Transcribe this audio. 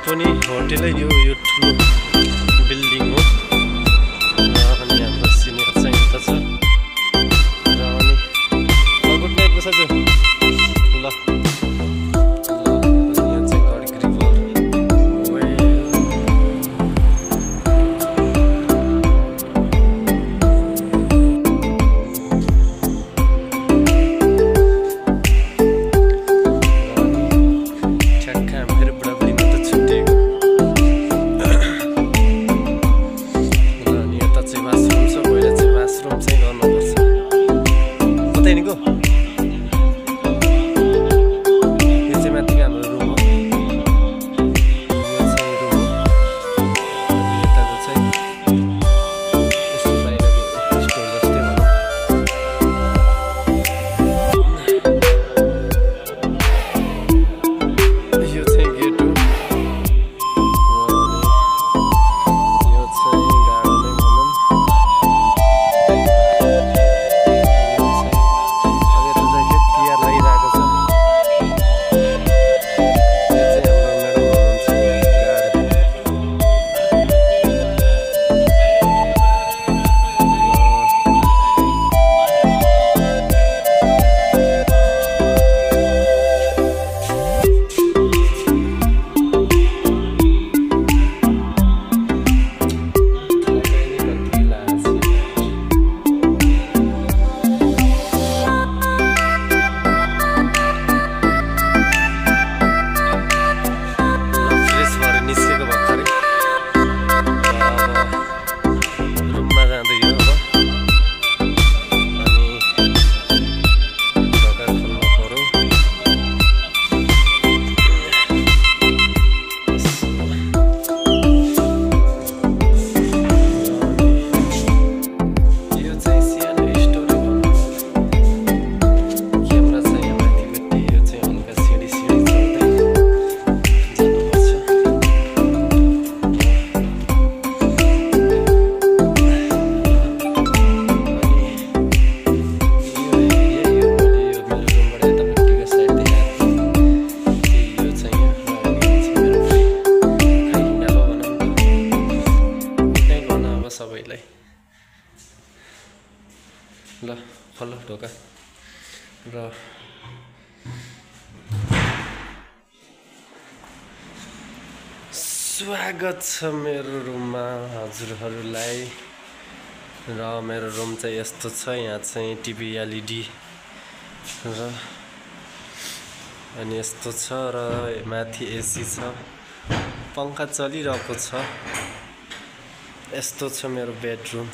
पनि होटेलै यो ठुलो बिल्डिङ हो अनि हाम्रो सिनियर चाहिँ यता छ र अनि गुड नाइट बसाजु ल सबैलाई ल खोल ढोका र स्वागत छ मेरो रुममा हजुरहरूलाई र मेरो रुम चाहिँ यस्तो छ यहाँ चाहिँ टिभी एलइडी र अनि यस्तो छ र माथि एसी छ पंखा चलिरहेको छ यस्तो छ मेरो बेडरुम